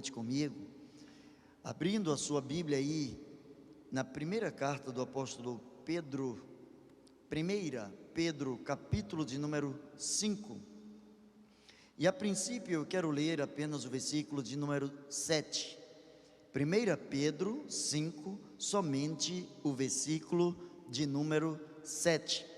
novamente comigo, abrindo a sua Bíblia aí, na primeira carta do apóstolo Pedro, 1 Pedro, capítulo de número 5. E a princípio eu quero ler apenas o versículo de número 7. 1 Pedro 5, somente o versículo de número 7.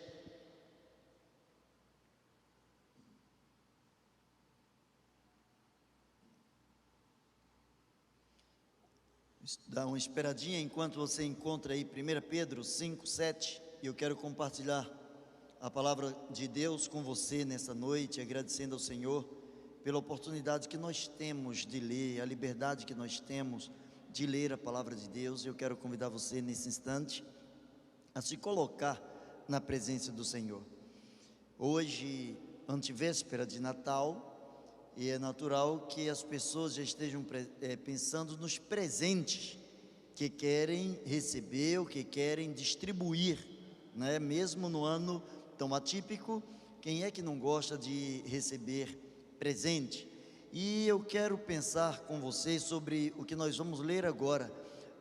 Dá uma esperadinha enquanto você encontra aí 1 Pedro 5, 7. E eu quero compartilhar a palavra de Deus com você nessa noite, agradecendo ao Senhor pela oportunidade que nós temos de ler, a liberdade que nós temos de ler a palavra de Deus. Eu quero convidar você nesse instante a se colocar na presença do Senhor. Hoje, antevéspera de Natal, e é natural que as pessoas já estejam pensando nos presentes que querem receber, ou que querem distribuir, né? Mesmo no ano tão atípico, quem é que não gosta de receber presente? E eu quero pensar com vocês sobre o que nós vamos ler agora.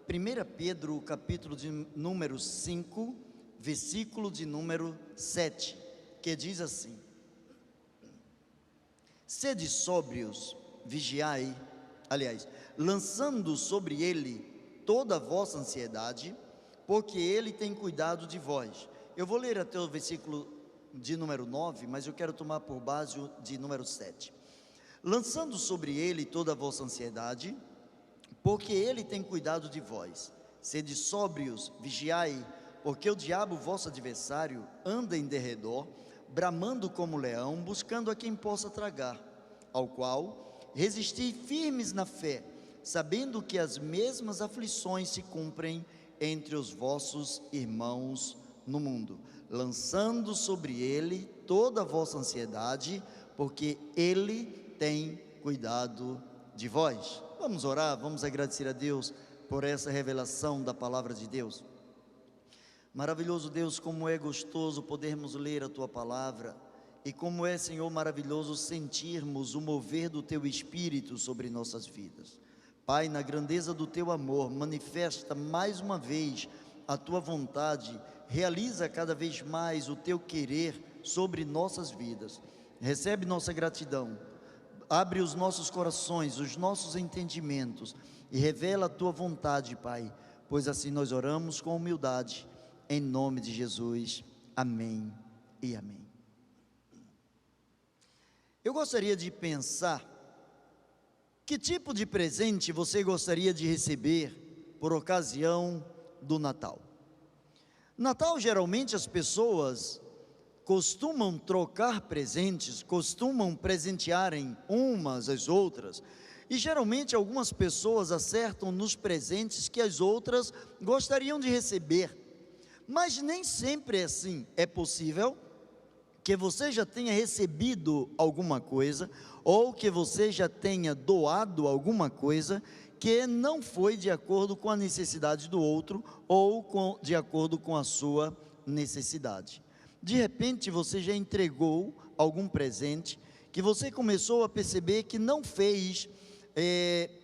1 Pedro, capítulo de número 5, versículo de número 7, que diz assim: sede sóbrios, vigiai, lançando sobre ele toda a vossa ansiedade, porque ele tem cuidado de vós. Eu vou ler até o versículo de número 9, mas eu quero tomar por base o de número 7. Lançando sobre ele toda a vossa ansiedade, porque ele tem cuidado de vós. Sede sóbrios, vigiai, porque o diabo, vosso adversário, anda em derredor, bramando como leão, buscando a quem possa tragar, ao qual resisti firmes na fé, sabendo que as mesmas aflições se cumprem entre os vossos irmãos no mundo. Lançando sobre ele toda a vossa ansiedade, porque ele tem cuidado de vós. Vamos orar, vamos agradecer a Deus por essa revelação da palavra de Deus. Maravilhoso Deus, como é gostoso podermos ler a Tua palavra, e como é, Senhor, maravilhoso sentirmos o mover do Teu Espírito sobre nossas vidas. Pai, na grandeza do Teu amor, manifesta mais uma vez a Tua vontade, realiza cada vez mais o Teu querer sobre nossas vidas. Recebe nossa gratidão, abre os nossos corações, os nossos entendimentos, e revela a Tua vontade, Pai, pois assim nós oramos com humildade, em nome de Jesus, amém e amém. Eu gostaria de pensar, que tipo de presente você gostaria de receber por ocasião do Natal? Natal, geralmente as pessoas costumam trocar presentes, costumam presentearem umas às outras, e geralmente algumas pessoas acertam nos presentes que as outras gostariam de receber. Mas nem sempre é assim. É possível que você já tenha recebido alguma coisa, ou que você já tenha doado alguma coisa, que não foi de acordo com a necessidade do outro, ou de acordo com a sua necessidade. De repente você já entregou algum presente, que você começou a perceber que não fez,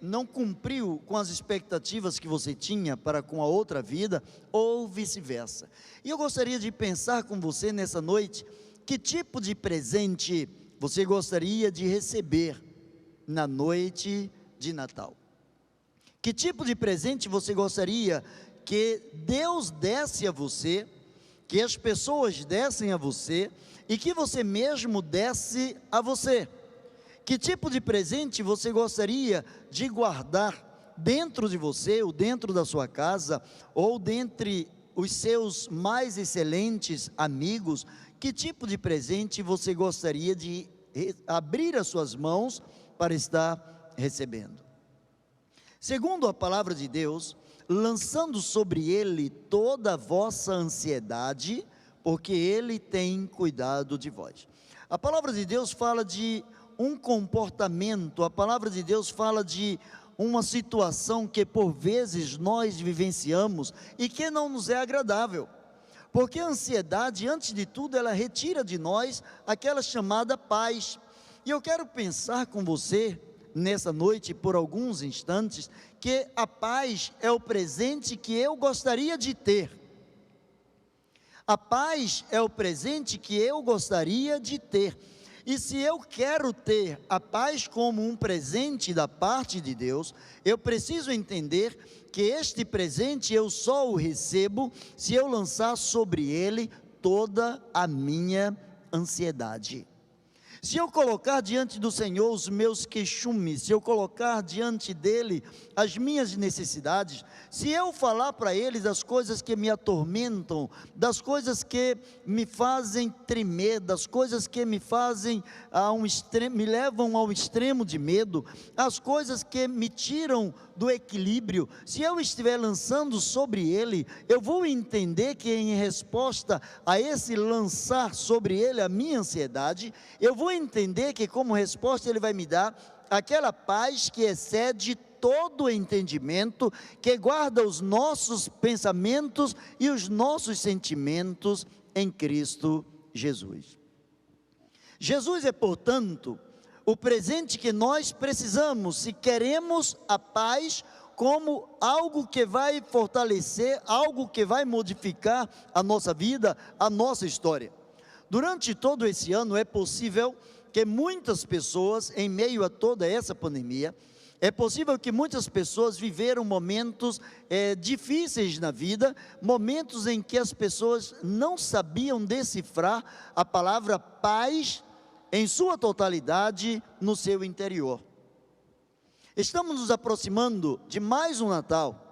não cumpriu com as expectativas que você tinha para com a outra vida, ou vice-versa. E eu gostaria de pensar com você nessa noite, que tipo de presente você gostaria de receber na noite de Natal? Que tipo de presente você gostaria que Deus desse a você, que as pessoas dessem a você, e que você mesmo desse a você? Que tipo de presente você gostaria de guardar dentro de você, ou dentro da sua casa, ou dentre os seus mais excelentes amigos? Que tipo de presente você gostaria de abrir as suas mãos para estar recebendo? Segundo a palavra de Deus, lançando sobre ele toda a vossa ansiedade, porque ele tem cuidado de vós. A palavra de Deus fala de um comportamento, a palavra de Deus fala de uma situação que por vezes nós vivenciamos e que não nos é agradável, porque a ansiedade, antes de tudo, ela retira de nós aquela chamada paz. E eu quero pensar com você nessa noite, por alguns instantes, que a paz é o presente que eu gostaria de ter. A paz é o presente que eu gostaria de ter. E se eu quero ter a paz como um presente da parte de Deus, eu preciso entender que este presente eu só o recebo se eu lançar sobre ele toda a minha ansiedade. Se eu colocar diante do Senhor os meus queixumes, se eu colocar diante dele as minhas necessidades, se eu falar para ele das coisas que me atormentam, das coisas que me fazem tremer, das coisas que me fazem me levam ao extremo de medo, as coisas que me tiram do equilíbrio, se eu estiver lançando sobre ele, eu vou entender que em resposta a esse lançar sobre ele a minha ansiedade, eu vou entender que como resposta ele vai me dar aquela paz que excede todo o entendimento, que guarda os nossos pensamentos e os nossos sentimentos em Cristo Jesus. Jesus é, portanto, o presente que nós precisamos, se queremos a paz como algo que vai fortalecer, algo que vai modificar a nossa vida, a nossa história. Durante todo esse ano é possível que muitas pessoas, em meio a toda essa pandemia, é possível que muitas pessoas viveram momentos difíceis na vida, momentos em que as pessoas não sabiam decifrar a palavra paz em sua totalidade no seu interior. Estamos nos aproximando de mais um Natal,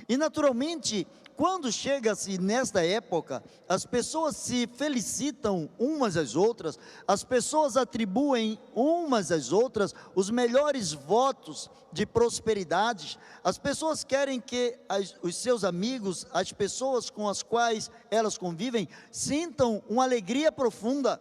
e naturalmente, quando chega-se nesta época, as pessoas se felicitam umas às outras, as pessoas atribuem umas às outras os melhores votos de prosperidade, as pessoas querem que os seus amigos, as pessoas com as quais elas convivem, sintam uma alegria profunda.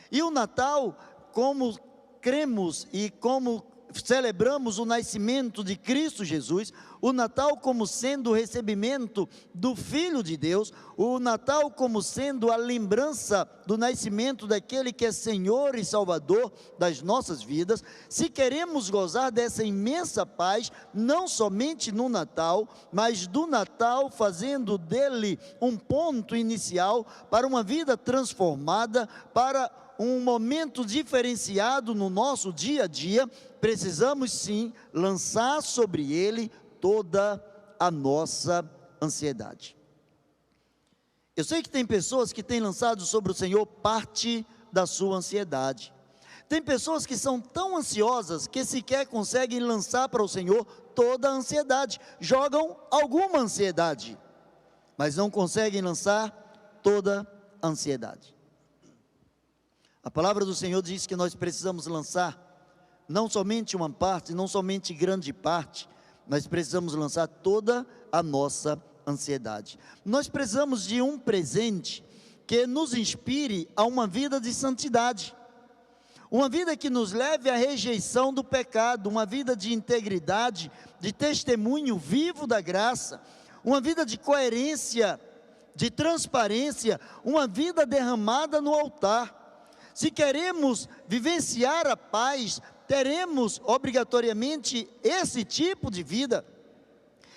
E o Natal, como cremos e como celebramos o nascimento de Cristo Jesus, o Natal como sendo o recebimento do Filho de Deus, o Natal como sendo a lembrança do nascimento daquele que é Senhor e Salvador das nossas vidas, se queremos gozar dessa imensa paz, não somente no Natal, mas do Natal fazendo dele um ponto inicial para uma vida transformada, para um momento diferenciado no nosso dia a dia, precisamos sim lançar sobre ele toda a nossa ansiedade. Eu sei que tem pessoas que têm lançado sobre o Senhor parte da sua ansiedade. Tem pessoas que são tão ansiosas que sequer conseguem lançar para o Senhor toda a ansiedade, jogam alguma ansiedade, mas não conseguem lançar toda a ansiedade. A palavra do Senhor diz que nós precisamos lançar não somente uma parte, não somente grande parte, nós precisamos lançar toda a nossa ansiedade. Nós precisamos de um presente que nos inspire a uma vida de santidade, uma vida que nos leve à rejeição do pecado, uma vida de integridade, de testemunho vivo da graça, uma vida de coerência, de transparência, uma vida derramada no altar. Se queremos vivenciar a paz, teremos obrigatoriamente esse tipo de vida.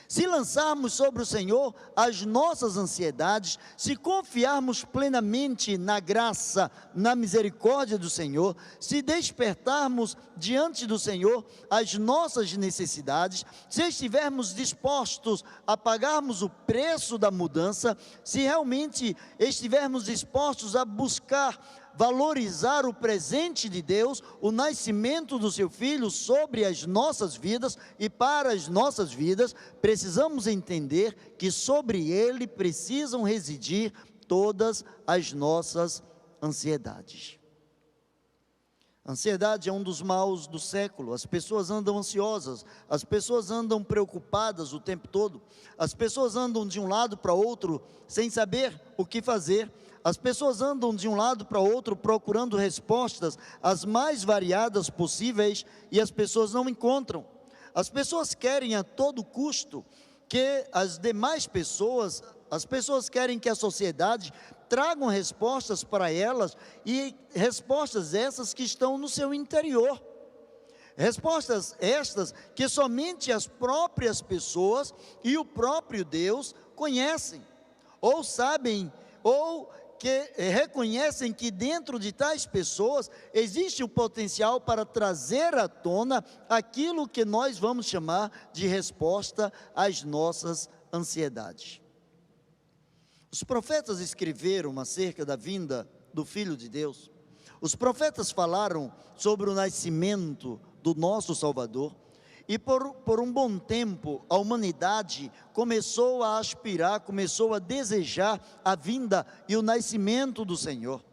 Se lançarmos sobre o Senhor as nossas ansiedades, se confiarmos plenamente na graça, na misericórdia do Senhor, se despertarmos diante do Senhor as nossas necessidades, se estivermos dispostos a pagarmos o preço da mudança, se realmente estivermos dispostos a buscar valorizar o presente de Deus, o nascimento do seu Filho sobre as nossas vidas e para as nossas vidas, precisamos entender que sobre ele precisam residir todas as nossas ansiedades. A ansiedade é um dos males do século. As pessoas andam ansiosas, as pessoas andam preocupadas o tempo todo, as pessoas andam de um lado para outro sem saber o que fazer. As pessoas andam de um lado para outro procurando respostas as mais variadas possíveis e as pessoas não encontram. As pessoas querem a todo custo que as demais pessoas, as pessoas querem que a sociedade tragam respostas para elas, e respostas essas que estão no seu interior. Respostas estas que somente as próprias pessoas e o próprio Deus conhecem, ou sabem, ou que reconhecem que dentro de tais pessoas existe o potencial para trazer à tona aquilo que nós vamos chamar de resposta às nossas ansiedades. Os profetas escreveram acerca da vinda do Filho de Deus. Os profetas falaram sobre o nascimento do nosso Salvador, e por um bom tempo a humanidade começou a aspirar, começou a desejar a vinda e o nascimento do Senhor.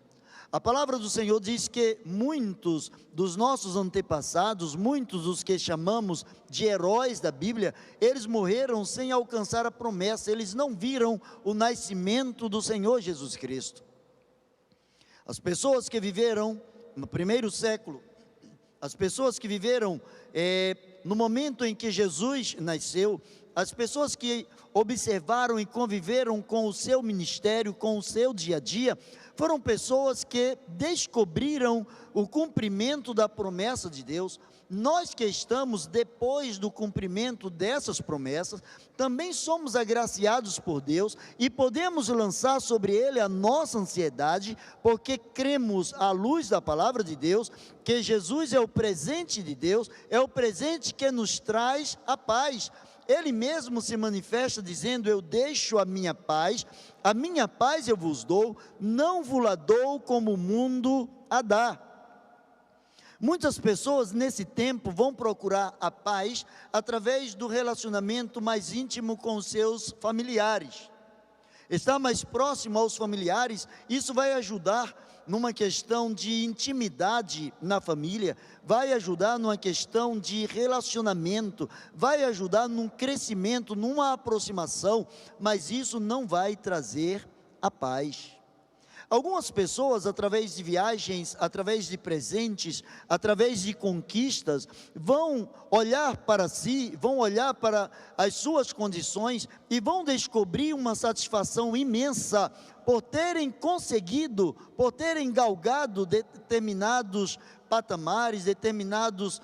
A palavra do Senhor diz que muitos dos nossos antepassados, muitos dos que chamamos de heróis da Bíblia, eles morreram sem alcançar a promessa, eles não viram o nascimento do Senhor Jesus Cristo. As pessoas que viveram no primeiro século, as pessoas que viveram no momento em que Jesus nasceu, as pessoas que observaram e conviveram com o seu ministério, com o seu dia a dia, foram pessoas que descobriram o cumprimento da promessa de Deus. Nós que estamos depois do cumprimento dessas promessas, também somos agraciados por Deus e podemos lançar sobre Ele a nossa ansiedade, porque cremos à luz da palavra de Deus, que Jesus é o presente de Deus, é o presente que nos traz a paz. Ele mesmo se manifesta dizendo: eu deixo a minha paz eu vos dou, não vos-la dou como o mundo a dá. Muitas pessoas nesse tempo vão procurar a paz através do relacionamento mais íntimo com os seus familiares. Estar mais próximo aos familiares, isso vai ajudar numa questão de intimidade na família, vai ajudar numa questão de relacionamento, vai ajudar num crescimento, numa aproximação, mas isso não vai trazer a paz. Algumas pessoas, através de viagens, através de presentes, através de conquistas, vão olhar para si, vão olhar para as suas condições e vão descobrir uma satisfação imensa por terem conseguido, por terem galgado determinados patamares, determinados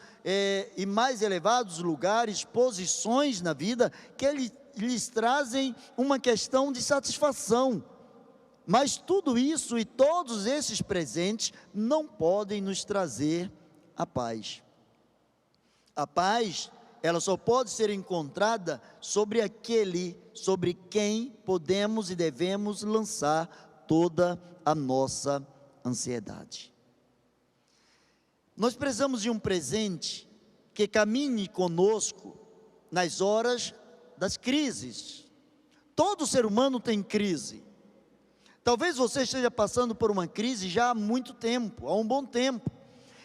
e mais elevados lugares, posições na vida, que lhes trazem uma questão de satisfação. Mas tudo isso e todos esses presentes não podem nos trazer a paz. A paz, ela só pode ser encontrada sobre quem podemos e devemos lançar toda a nossa ansiedade. Nós precisamos de um presente que caminhe conosco nas horas das crises. Todo ser humano tem crise. Talvez você esteja passando por uma crise já há muito tempo, há um bom tempo.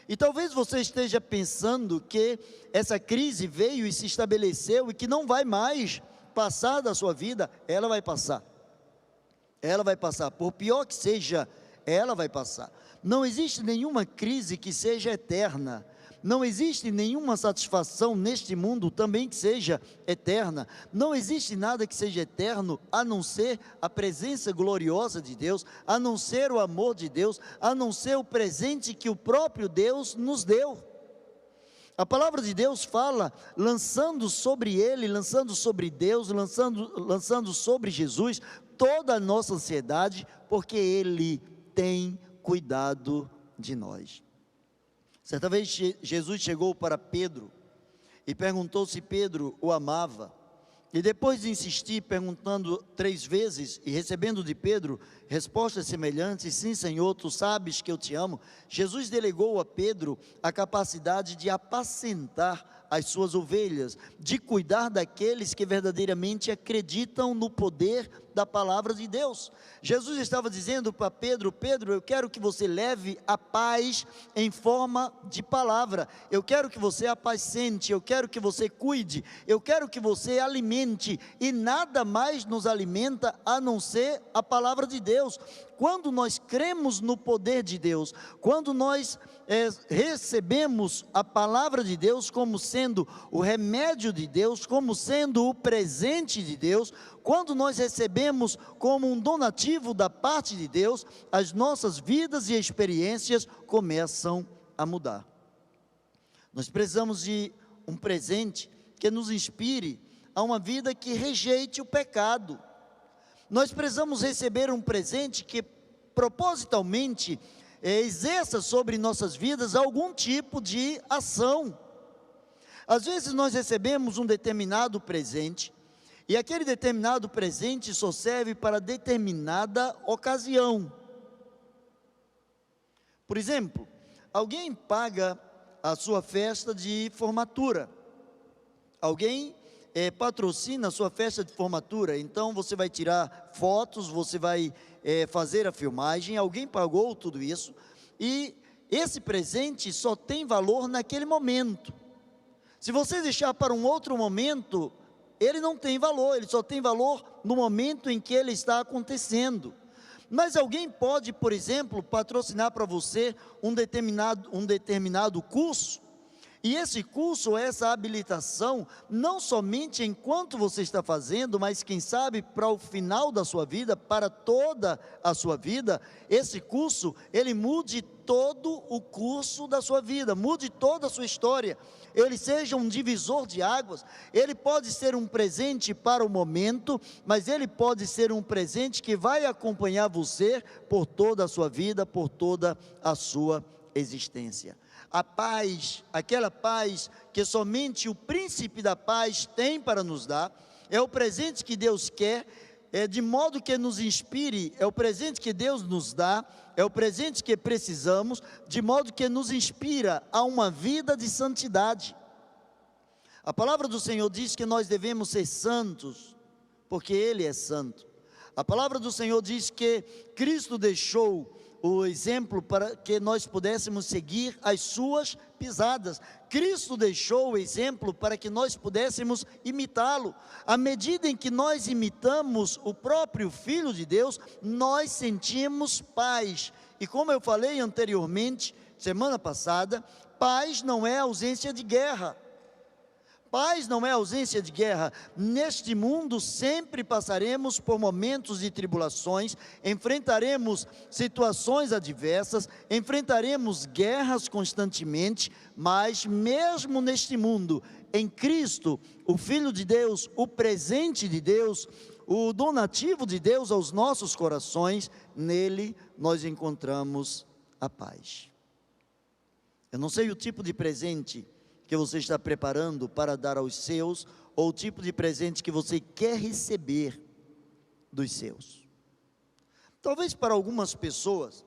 E talvez você esteja pensando que essa crise veio e se estabeleceu e que não vai mais passar da sua vida. Ela vai passar. Ela vai passar. Por pior que seja, ela vai passar. Não existe nenhuma crise que seja eterna. Não existe nenhuma satisfação neste mundo também que seja eterna. Não existe nada que seja eterno, a não ser a presença gloriosa de Deus, a não ser o amor de Deus, a não ser o presente que o próprio Deus nos deu. A palavra de Deus fala, lançando sobre Ele, lançando sobre Deus, lançando sobre Jesus, toda a nossa ansiedade, porque Ele tem cuidado de nós. Certa vez Jesus chegou para Pedro e perguntou se Pedro o amava. E depois de insistir, perguntando 3 vezes e recebendo de Pedro respostas semelhantes: sim, Senhor, tu sabes que eu te amo. Jesus delegou a Pedro a capacidade de apacentar as suas ovelhas, de cuidar daqueles que verdadeiramente acreditam no poder da palavra de Deus. Jesus estava dizendo para Pedro: Pedro, eu quero que você leve a paz em forma de palavra, eu quero que você apacente, eu quero que você cuide, eu quero que você alimente, e nada mais nos alimenta a não ser a palavra de Deus. Quando nós cremos no poder de Deus, quando nós recebemos a palavra de Deus como sendo o remédio de Deus, como sendo o presente de Deus, quando nós recebemos como um donativo da parte de Deus, as nossas vidas e experiências começam a mudar. Nós precisamos de um presente que nos inspire a uma vida que rejeite o pecado. Nós precisamos receber um presente que propositalmente exerça sobre nossas vidas algum tipo de ação. Às vezes nós recebemos um determinado presente, e aquele determinado presente só serve para determinada ocasião. Por exemplo, alguém paga a sua festa de formatura, alguém patrocina a sua festa de formatura, então você vai tirar fotos, você vai fazer a filmagem, alguém pagou tudo isso, e esse presente só tem valor naquele momento. Se você deixar para um outro momento, ele não tem valor, ele só tem valor no momento em que ele está acontecendo. Mas alguém pode, por exemplo, patrocinar para você um determinado curso, e esse curso, essa habilitação, não somente enquanto você está fazendo, mas quem sabe para o final da sua vida, para toda a sua vida, esse curso, ele mude todo o curso da sua vida, mude toda a sua história, ele seja um divisor de águas. Ele pode ser um presente para o momento, mas ele pode ser um presente que vai acompanhar você por toda a sua vida, por toda a sua existência. A paz, aquela paz que somente o príncipe da paz tem para nos dar, é o presente que Deus quer, de modo que nos inspire, é o presente que Deus nos dá, é o presente que precisamos, de modo que nos inspira a uma vida de santidade. A palavra do Senhor diz que nós devemos ser santos, porque Ele é santo. A palavra do Senhor diz que Cristo deixou o exemplo para que nós pudéssemos seguir as suas pisadas. Cristo deixou o exemplo para que nós pudéssemos imitá-lo. À medida em que nós imitamos o próprio Filho de Deus, nós sentimos paz. E como eu falei anteriormente, semana passada, paz não é ausência de guerra. Paz não é ausência de guerra. Neste mundo sempre passaremos por momentos de tribulações, enfrentaremos situações adversas, enfrentaremos guerras constantemente, mas mesmo neste mundo, em Cristo, o Filho de Deus, o presente de Deus, o donativo de Deus aos nossos corações, nele nós encontramos a paz. Eu não sei o tipo de presente que você está preparando para dar aos seus, ou o tipo de presente que você quer receber dos seus. Talvez para algumas pessoas,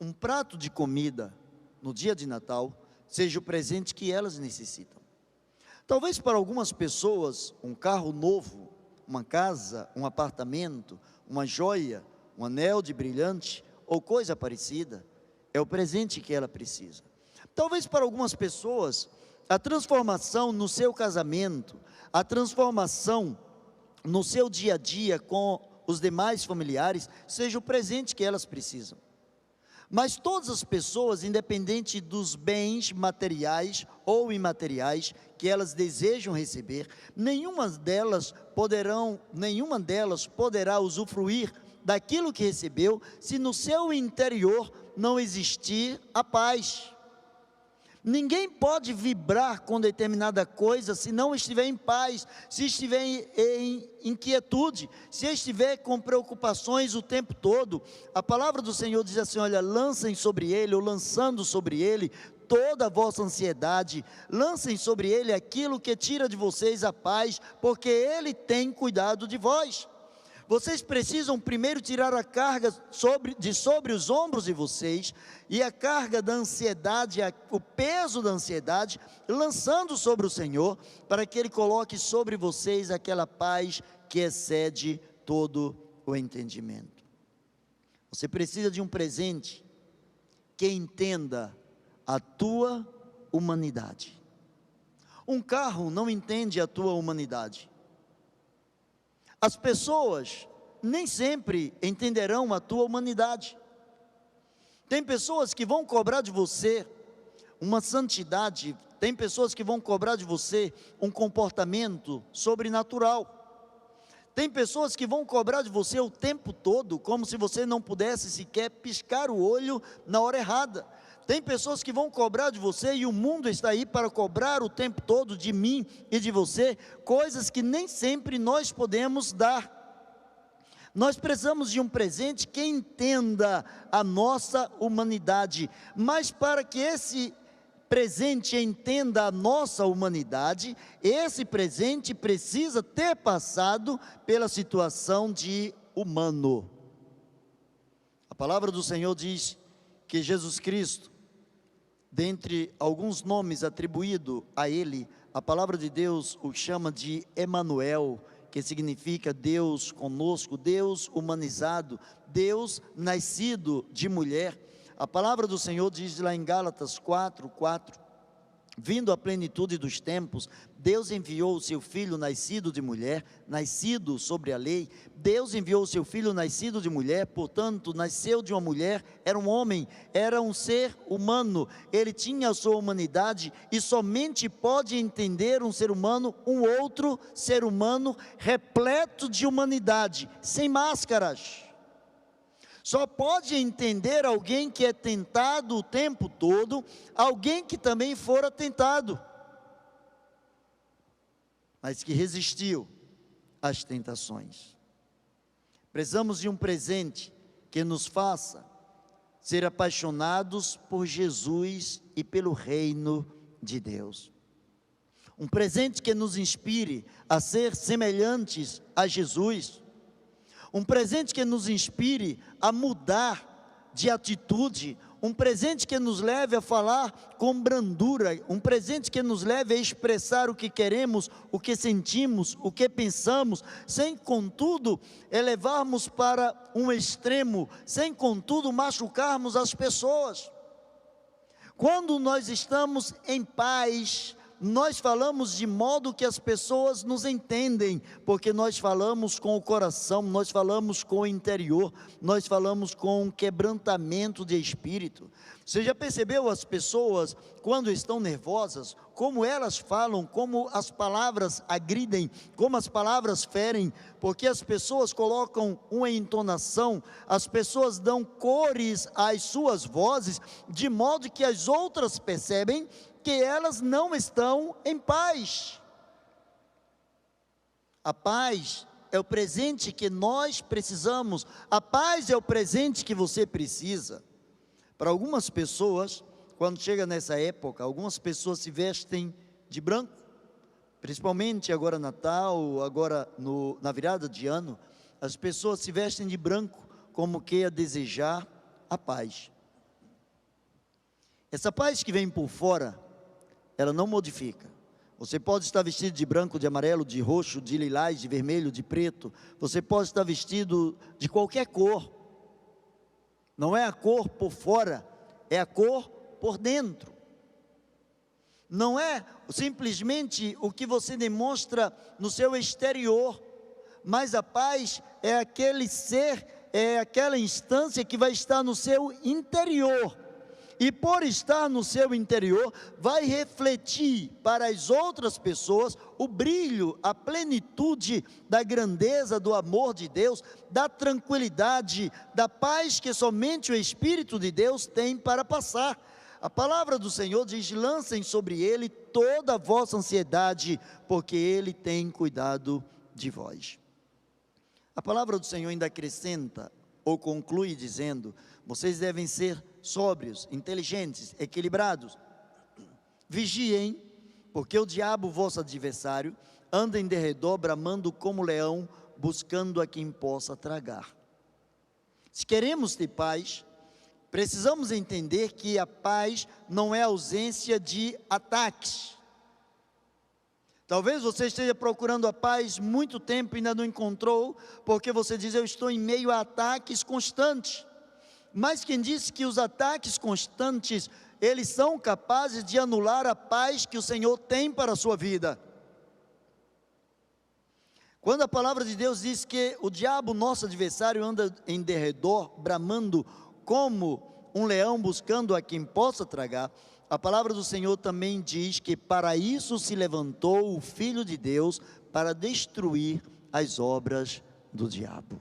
um prato de comida no dia de Natal seja o presente que elas necessitam. Talvez para algumas pessoas, um carro novo, uma casa, um apartamento, uma joia, um anel de brilhante, ou coisa parecida, é o presente que ela precisa. Talvez para algumas pessoas, a transformação no seu casamento, a transformação no seu dia a dia com os demais familiares, seja o presente que elas precisam. Mas todas as pessoas, independente dos bens materiais ou imateriais que elas desejam receber, nenhuma delas poderá usufruir daquilo que recebeu, se no seu interior não existir a paz. Ninguém pode vibrar com determinada coisa se não estiver em paz, se estiver em inquietude, se estiver com preocupações o tempo todo. A palavra do Senhor diz assim: olha, lancem sobre ele, ou lançando sobre ele, toda a vossa ansiedade, lancem sobre ele aquilo que tira de vocês a paz, porque ele tem cuidado de vós. Vocês precisam primeiro tirar a carga sobre os ombros de vocês, e a carga da ansiedade, o peso da ansiedade, lançando sobre o Senhor, para que Ele coloque sobre vocês aquela paz que excede todo o entendimento. Você precisa de um presente que entenda a tua humanidade. Um carro não entende a tua humanidade. As pessoas nem sempre entenderão a tua humanidade. Tem pessoas que vão cobrar de você uma santidade, tem pessoas que vão cobrar de você um comportamento sobrenatural. Tem pessoas que vão cobrar de você o tempo todo, como se você não pudesse sequer piscar o olho na hora errada. Tem pessoas que vão cobrar de você, e o mundo está aí para cobrar o tempo todo de mim e de você, coisas que nem sempre nós podemos dar. Nós precisamos de um presente que entenda a nossa humanidade, mas para que esse presente entenda a nossa humanidade, esse presente precisa ter passado pela situação de humano. A palavra do Senhor diz que Jesus Cristo, dentre alguns nomes atribuídos a Ele, a palavra de Deus o chama de Emanuel, que significa Deus conosco, Deus humanizado, Deus nascido de mulher. A palavra do Senhor diz lá em Gálatas 4:4, vindo a plenitude dos tempos, Deus enviou o seu Filho nascido de mulher, nascido sobre a lei. Deus enviou o seu Filho nascido de mulher, portanto, nasceu de uma mulher, era um homem, era um ser humano, ele tinha a sua humanidade, e somente pode entender um ser humano, um outro ser humano, repleto de humanidade, sem máscaras. Só pode entender alguém que é tentado o tempo todo, alguém que também fora tentado, mas que resistiu às tentações. Precisamos de um presente que nos faça ser apaixonados por Jesus e pelo reino de Deus. Um presente que nos inspire a ser semelhantes a Jesus. Um presente que nos inspire a mudar de atitude, um presente que nos leve a falar com brandura, um presente que nos leve a expressar o que queremos, o que sentimos, o que pensamos, sem contudo elevarmos para um extremo, sem contudo machucarmos as pessoas. Quando nós estamos em paz, nós falamos de modo que as pessoas nos entendem, porque nós falamos com o coração, nós falamos com o interior, nós falamos com um quebrantamento de espírito. Você já percebeu as pessoas, quando estão nervosas, como elas falam, como as palavras agridem, como as palavras ferem, porque as pessoas colocam uma entonação, as pessoas dão cores às suas vozes, de modo que as outras percebem que elas não estão em paz. A paz é o presente que nós precisamos, a paz é o presente que você precisa. Para algumas pessoas, quando chega nessa época, algumas pessoas se vestem de branco, principalmente agora Natal, agora na virada de ano, as pessoas se vestem de branco, como que a desejar a paz. Essa paz que vem por fora, ela não modifica. Você pode estar vestido de branco, de amarelo, de roxo, de lilás, de vermelho, de preto. Você pode estar vestido de qualquer cor. Não é a cor por fora, é a cor por dentro. Não é simplesmente o que você demonstra no seu exterior, mas a paz é aquele ser, é aquela instância que vai estar no seu interior. E por estar no seu interior, vai refletir para as outras pessoas o brilho, a plenitude da grandeza do amor de Deus, da tranquilidade, da paz que somente o Espírito de Deus tem para passar. A palavra do Senhor diz: lancem sobre Ele toda a vossa ansiedade, porque Ele tem cuidado de vós. A palavra do Senhor ainda acrescenta, ou conclui dizendo: vocês devem ser sóbrios, inteligentes, equilibrados. Vigiem, porque o diabo, vosso adversário, anda em derredor, bramando como leão, buscando a quem possa tragar. Se queremos ter paz, precisamos entender que a paz não é ausência de ataques. Talvez você esteja procurando a paz muito tempo e ainda não encontrou, porque você diz: eu estou em meio a ataques constantes. Mas quem disse que os ataques constantes, eles são capazes de anular a paz que o Senhor tem para a sua vida? Quando a palavra de Deus diz que o diabo, nosso adversário, anda em derredor, bramando como um leão, buscando a quem possa tragar, a palavra do Senhor também diz que para isso se levantou o Filho de Deus, para destruir as obras do diabo.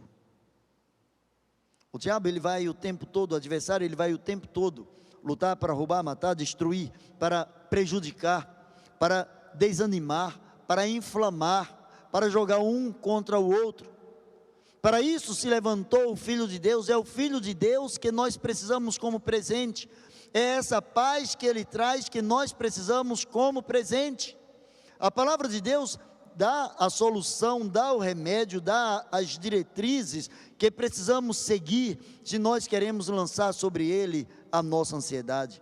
O diabo, ele vai o tempo todo, o adversário, ele vai o tempo todo lutar para roubar, matar, destruir, para prejudicar, para desanimar, para inflamar, para jogar um contra o outro. Para isso se levantou o Filho de Deus, é o Filho de Deus que nós precisamos como presente, é essa paz que Ele traz que nós precisamos como presente. A palavra de Deus dá a solução, dá o remédio, dá as diretrizes que precisamos seguir se nós queremos lançar sobre Ele a nossa ansiedade.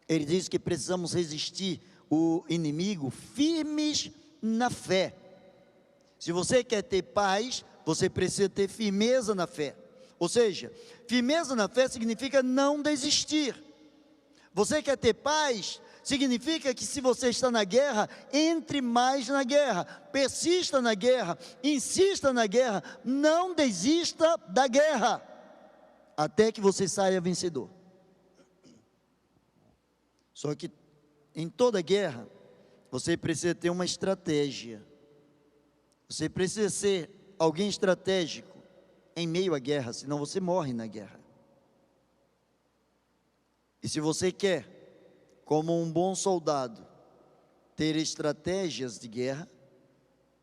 Ele diz que precisamos resistir o inimigo firmes na fé. Se você quer ter paz, você precisa ter firmeza na fé. Ou seja, firmeza na fé significa não desistir. Você quer ter paz? Significa que se você está na guerra, entre mais na guerra, persista na guerra, insista na guerra, não desista da guerra, até que você saia vencedor. Só que em toda guerra, você precisa ter uma estratégia. Você precisa ser alguém estratégico em meio à guerra, senão você morre na guerra. E se você quer, como um bom soldado, ter estratégias de guerra,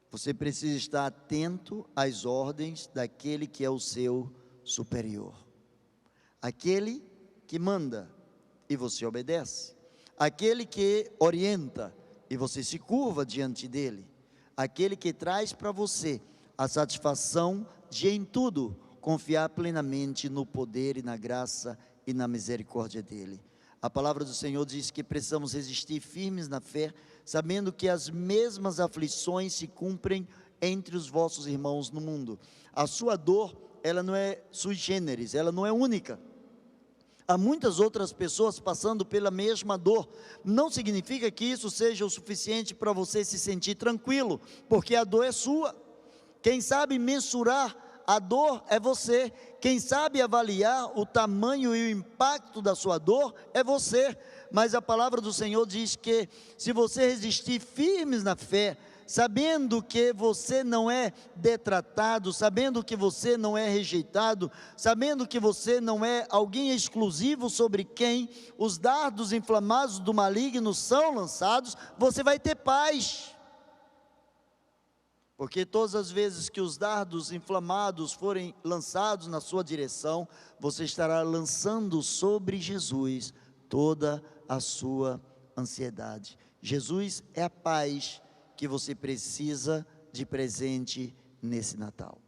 você precisa estar atento às ordens daquele que é o seu superior, aquele que manda e você obedece, aquele que orienta e você se curva diante dele, aquele que traz para você a satisfação de em tudo confiar plenamente no poder e na graça e na misericórdia dele. A palavra do Senhor diz que precisamos resistir firmes na fé, sabendo que as mesmas aflições se cumprem entre os vossos irmãos no mundo. A sua dor, ela não é sui generis, ela não é única. Há muitas outras pessoas passando pela mesma dor. Não significa que isso seja o suficiente para você se sentir tranquilo, porque a dor é sua. Quem sabe mensurar a dor é você. Quem sabe avaliar o tamanho e o impacto da sua dor é você. Mas a palavra do Senhor diz que se você resistir firmes na fé, sabendo que você não é detratado, sabendo que você não é rejeitado, sabendo que você não é alguém exclusivo sobre quem os dardos inflamados do maligno são lançados, você vai ter paz. Porque todas as vezes que os dardos inflamados forem lançados na sua direção, você estará lançando sobre Jesus toda a sua ansiedade. Jesus é a paz que você precisa de presente nesse Natal.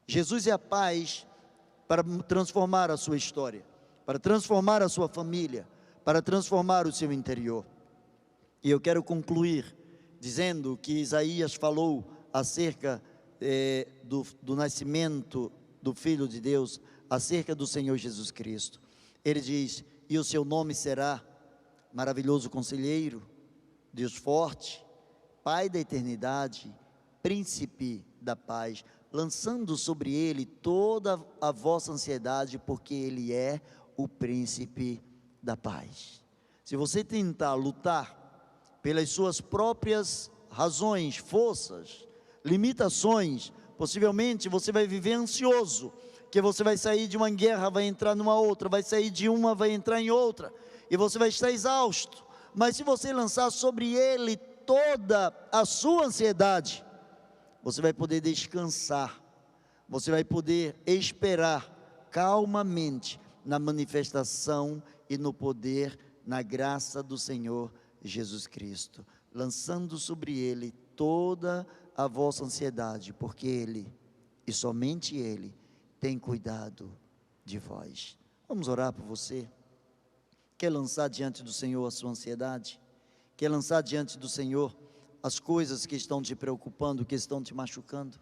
Jesus é a paz para transformar a sua história, para transformar a sua família, para transformar o seu interior. E eu quero concluir dizendo que Isaías falou acerca do nascimento do Filho de Deus, acerca do Senhor Jesus Cristo. Ele diz: e o seu nome será Maravilhoso Conselheiro, Deus Forte, Pai da Eternidade, Príncipe da Paz, lançando sobre ele toda a vossa ansiedade, porque ele é o Príncipe da Paz. Se você tentar lutar pelas suas próprias razões, forças, limitações, possivelmente você vai viver ansioso, que você vai sair de uma guerra, vai entrar numa outra, vai sair de uma, vai entrar em outra, e você vai estar exausto. Mas se você lançar sobre ele toda a sua ansiedade, você vai poder descansar, você vai poder esperar calmamente na manifestação e no poder, na graça do Senhor Jesus Cristo, lançando sobre ele toda a vossa ansiedade, porque ele, e somente ele, tem cuidado de vós. Vamos orar por você. Quer lançar diante do Senhor a sua ansiedade? Quer lançar diante do Senhor as coisas que estão te preocupando, que estão te machucando?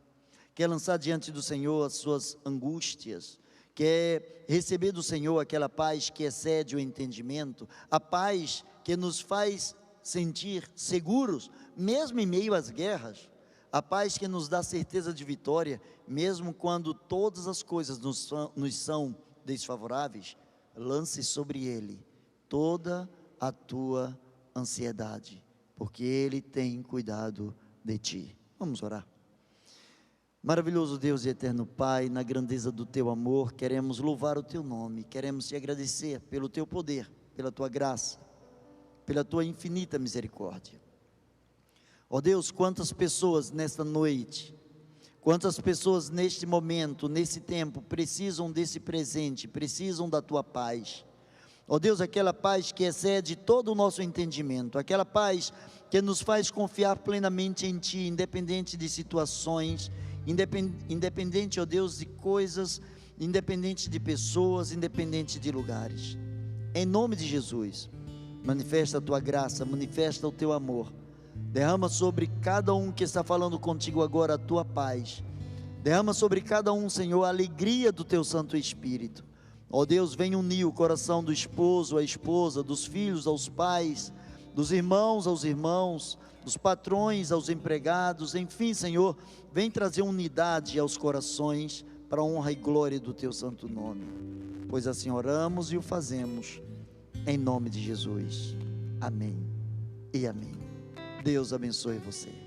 Quer lançar diante do Senhor as suas angústias? Quer receber do Senhor aquela paz que excede o entendimento, a paz que nos faz sentir seguros, mesmo em meio às guerras, a paz que nos dá certeza de vitória, mesmo quando todas as coisas nos são desfavoráveis? Lance sobre ele toda a tua ansiedade, porque ele tem cuidado de ti. Vamos orar. Maravilhoso Deus e eterno Pai, na grandeza do teu amor, queremos louvar o teu nome, queremos te agradecer pelo teu poder, pela tua graça, pela tua infinita misericórdia. Ó Deus, quantas pessoas nesta noite, quantas pessoas neste momento, nesse tempo, precisam desse presente, precisam da tua paz. Ó Deus, aquela paz que excede todo o nosso entendimento, aquela paz que nos faz confiar plenamente em Ti, independente de situações, independente, ó Deus, de coisas, independente de pessoas, independente de lugares. Em nome de Jesus, manifesta a Tua graça, manifesta o Teu amor. Derrama sobre cada um que está falando contigo agora a Tua paz. Derrama sobre cada um, Senhor, a alegria do Teu Santo Espírito. Ó Deus, vem unir o coração do esposo à esposa, dos filhos aos pais, dos irmãos aos irmãos, dos patrões aos empregados, enfim, Senhor, vem trazer unidade aos corações, para a honra e glória do Teu santo nome. Pois assim oramos e o fazemos, em nome de Jesus. Amém e amém. Deus abençoe você.